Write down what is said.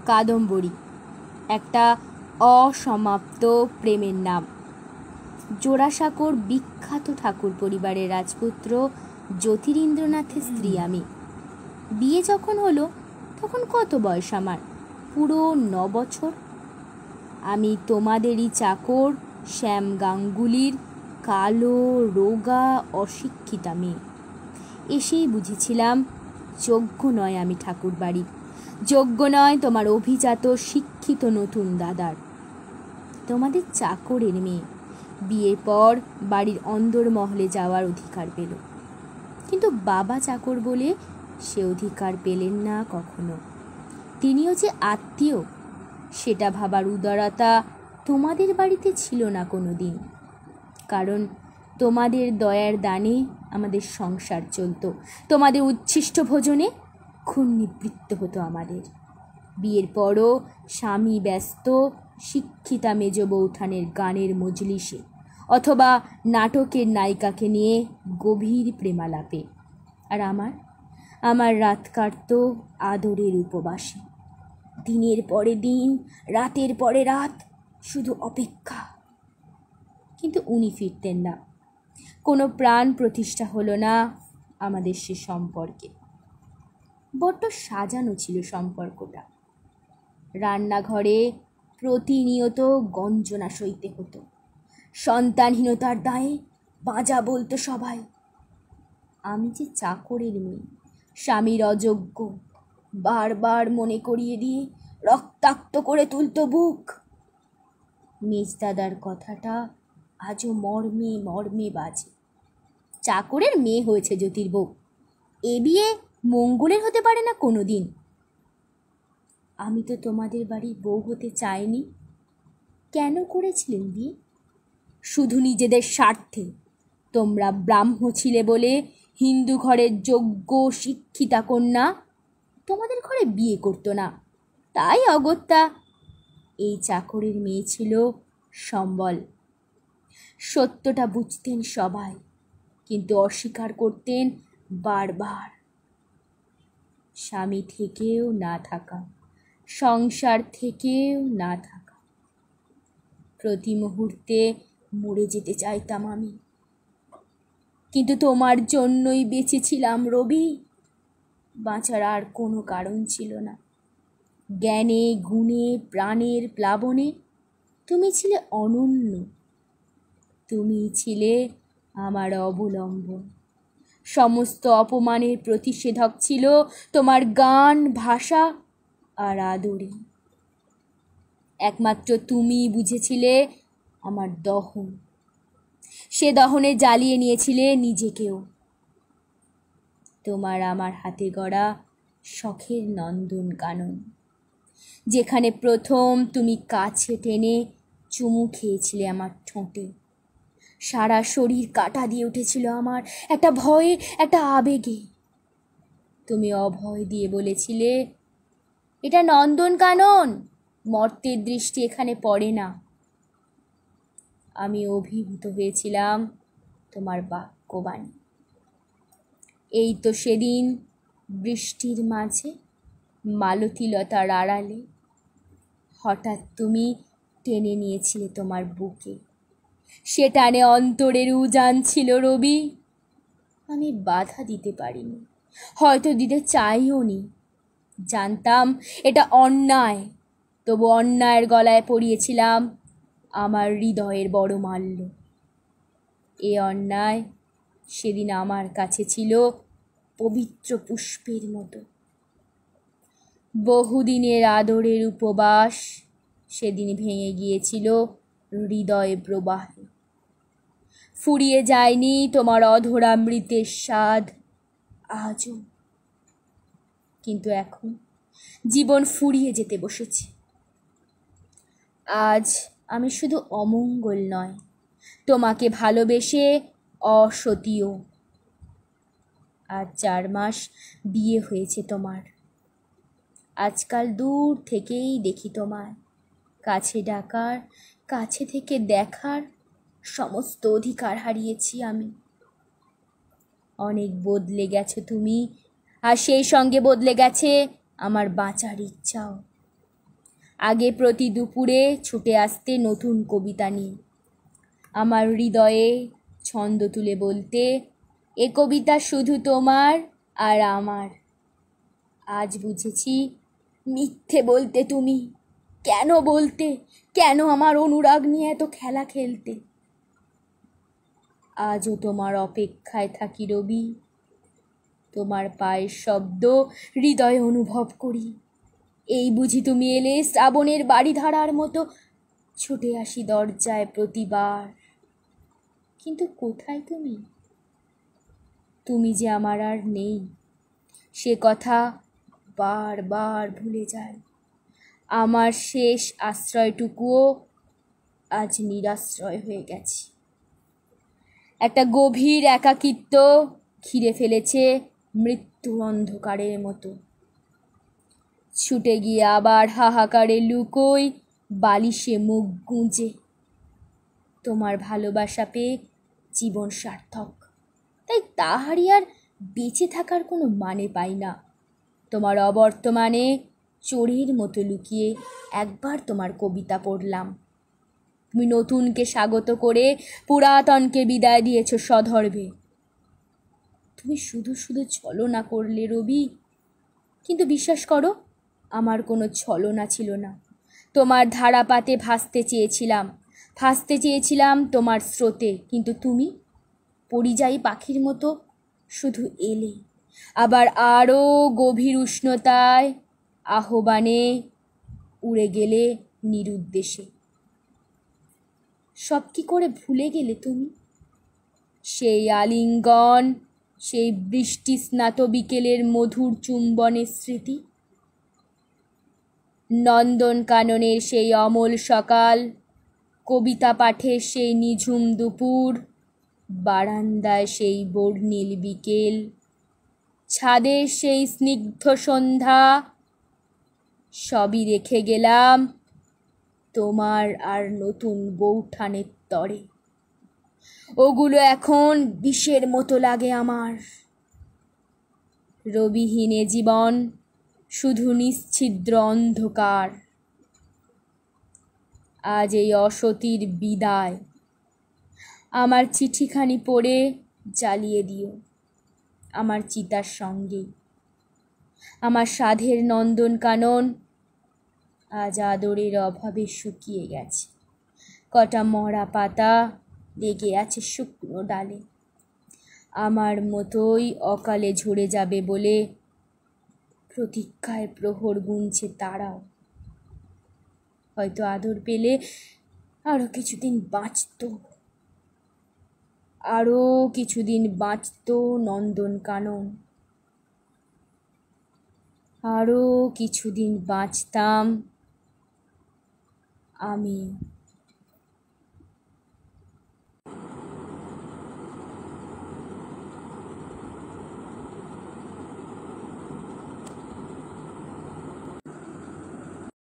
কাদম্বরী, একটা অসমাপ্ত প্রেমের নাম। জোড়াসাঁকোর বিখ্যাত ঠাকুর পরিবারের রাজপুত্র জ্যোতিরিন্দ্রনাথের স্ত্রী আমি। বিয়ে যখন হলো তখন কত বয়স আমার? পুরো 9 বছর। আমি তোমাদেরই চাকর শ্যাম গাঙ্গুলির কালো রোগা অশিক্ষিতা মেয়ে। এসেই বুঝেছিলাম যোগ্য নয় আমি ঠাকুর বাড়ি, যোগ্য নয় তোমার অভিজাত শিক্ষিত নতুন দাদার। তোমাদের চাকরের মেয়ে বিয়ের পর বাড়ির অন্দরমহলে যাওয়ার অধিকার পেল, কিন্তু বাবা চাকর বলে সে অধিকার পেলেন না কখনো। তিনিও যে আত্মীয় সেটা ভাবার উদারতা তোমাদের বাড়িতে ছিল না কোনো দিন, কারণ তোমাদের দয়ার দানে আমাদের সংসার চলত, তোমাদের উচ্ছিষ্ট ভোজনে খুন নিবৃত্ত হতো আমাদের। বিয়ের পরও স্বামী ব্যস্ত শিক্ষিতা মেজ বৌঠানের গানের মজলিসে অথবা নাটকের নায়িকাকে নিয়ে গভীর প্রেমালাপে, আর আমার রাত কাটত আদরের উপবাসে। দিনের পরে দিন, রাতের পরে রাত, শুধু অপেক্ষা। কিন্তু উনি ফিরতেন না। কোনো প্রাণ প্রতিষ্ঠা হলো না আমাদের সে সম্পর্কে। বড্ড সাজানো ছিল সম্পর্কটা। রান্নাঘরে প্রতিনিয়ত গঞ্জনা সইতে হতো। সন্তানহীনতার দায়ে বাঁজা বলতো সবাই। আমি যে চাকরের মেয়ে, স্বামীর অযোগ্য, বারবার মনে করিয়ে দিয়ে রক্তাক্ত করে তুলতো বুক। মেজদাদার কথাটা আজও মর্মে মর্মে বাজে। চাকরের মেয়ে হয়েছে জ্যোতির বউ, এ বিয়ে মঙ্গলের হতে পারে না কোনো দিন। আমি তো তোমাদের বাড়ির বউ হতে চাইনি। কেন করেছিলেন বিয়ে? শুধু নিজেদের স্বার্থে। তোমরা ব্রাহ্ম ছিলে বলে হিন্দু ঘরের যোগ্য শিক্ষিতা কন্যা তোমাদের ঘরে বিয়ে করতো না, তাই অগত্যা এই চাকরের মেয়ে ছিল সম্বল। সত্যটা বুঝতেন সবাই, কিন্তু অস্বীকার করতেন বারবার। স্বামী থেকেও না থাকা, সংসার থেকেও না থাকা, প্রতি মুহূর্তে মরে যেতে চাইতাম আমি। কিন্তু তোমার জন্যই বেঁচেছিলাম রবি, বাঁচার আর কোনো কারণ ছিল না। জ্ঞানে গুণে প্রাণের প্লাবনে তুমি ছিলে অনন্য। তুমি ছিলে আমার অবলম্বন। সমস্ত অপমানের প্রতিষেধক ছিল তোমার গান, ভাষা আর আদরে। একমাত্র তুমি বুঝেছিলে আমার দহন। সে দহনে জ্বালিয়ে নিয়েছিলে নিজেকেও। তোমার আমার হাতে গড়া শখের নন্দন কানন, যেখানে প্রথম তুমি কাছে টেনে চুমু খেয়েছিলে আমার ঠোঁটে, সারা শরীর কাঁটা দিয়ে উঠেছিল আমার, একটা ভয়ে, একটা আবেগে। তুমি অভয় দিয়ে বলেছিলে, এটা নন্দন কানন, মর্তের দৃষ্টি এখানে পড়ে না। আমি অভিভূত হয়েছিলাম তোমার বাক্যবাণী। এই তো সেদিন বৃষ্টির মাঝে মালতীলতার আড়ালে হঠাৎ তুমি টেনে নিয়েছিলে তোমার বুকে। সে টানে অন্তরের উজান ছিল রবি। আমি বাধা দিতে পারিনি, হয়তো দিতে চাইও নি। জানতাম এটা অন্যায়, তবু অন্যায়ের গলায় পরিয়েছিলাম আমার হৃদয়ের বড় মাল্য। এ অন্যায় সেদিন আমার কাছে ছিল পবিত্র পুষ্পের মতো। বহুদিনের আদরের উপবাস সেদিন ভেঙে গিয়েছিল হৃদয়ে প্রবাহে। ফুরিয়ে যায়নি তোমার অধরামৃতের স্বাদ আজও। কিন্তু এখন জীবন ফুরিয়ে যেতে বসেছে। আজ আমি শুধু অমঙ্গল নয়, তোমাকে ভালোবেসে অসতীও। আজ 4 মাস বিয়ে হয়েছে তোমার। আজকাল দূর থেকেই দেখি তোমায়। কাছে ডাকার, কাছে থেকে দেখার সমস্ত অধিকার হারিয়েছি আমি। অনেক বদলে গেছো তুমি, আর সেই সঙ্গে বদলে গেছে আমার বাঁচার ইচ্ছাও। আগে প্রতি দুপুরে ছুটে আসতে নতুন কবিতা নিয়ে, আমার হৃদয়ে ছন্দ তুলে বলতে, এ কবিতা শুধু তোমার আর আমার। আজ বুঝেছি মিথ্যে বলতে তুমি, কেন বলতে, কেন আমার অনুরাগ নিয়ে এত খেলা খেলতে। আজও তোমার অপেক্ষায় থাকি রবি, তোমার পায়ের শব্দ হৃদয়ে অনুভব করি। এই বুঝি তুমি এলে শ্রাবণের বাড়ি ধারার মতো, ছুটে আসি দরজায় প্রতিবার। কিন্তু কোথায় তুমি? তুমি যে আমার আর নেই, সে কথা বারবার ভুলে যায়। আমার শেষ আশ্রয়টুকুও আজ নিরাশ্রয় হয়ে গেছে। একটা গভীর একাকিত্ব ঘিরে ফেলেছে মৃত্যুর অন্ধকারের মতো। ছুটে গিয়ে আবার হাহাকারে লুকোই বালিশে মুখ গুঁজে। তোমার ভালোবাসা পেয়ে জীবন সার্থক, তাই তাহারই আর বেঁচে থাকার কোনো মানে পাই না। তোমার অবর্তমানে চোরের মতো লুকিয়ে একবার তোমার কবিতা পড়লাম। তুমি নতুনকে স্বাগত করে পুরাতনকে বিদায় দিয়েছ সধর্মে। তুমি শুধু শুধু ছলনা করলে রবি, কিন্তু বিশ্বাস করো আমার কোনো ছলনা ছিল না। তোমার ধারাপাতে ভাসতে চেয়েছিলাম তোমার স্রোতে, কিন্তু তুমি পরিযায়ী পাখির মতো শুধু এলে, আবার আরও গভীর উষ্ণতায় আহ্বানে উড়ে গেলে নিরুদ্দেশে। সব কি করে ভুলে গেলে তুমি? সেই আলিঙ্গন, সেই বৃষ্টি স্নাত বিকেলের মধুর চুম্বনের স্মৃতি, নন্দনকাননের সেই অমল সকাল, কবিতা পাঠের সেই নিঝুম দুপুর, বারান্দায় সেই বর্ণিল বিকেল, ছাদের সেই স্নিগ্ধ সন্ধ্যা, সবই রেখে গেলাম তোমার আর নতুন বউঠানের তরে। ওগুলো এখন বিষের মতো লাগে আমার। রবিহীনে জীবন শুধু নিশ্ছিদ্র অন্ধকার। আজ এই অসতির বিদায়, আমার চিঠিখানি পড়ে জ্বালিয়ে দিও আমার চিতার সঙ্গে। আমার সাধের নন্দনকানন আজ আদরের অভাবে শুকিয়ে গেছে। কটা মরা পাতা লেগে আছে শুকনো ডালে। আমার মতোই অকালে ঝরে যাবে বলে প্রতীক্ষায় প্রহর গুনছে তারাও। হয়তো আদর পেলে আরো কিছুদিন বাঁচত নন্দনকানন, আরো কিছুদিন বাঁচতাম আমি।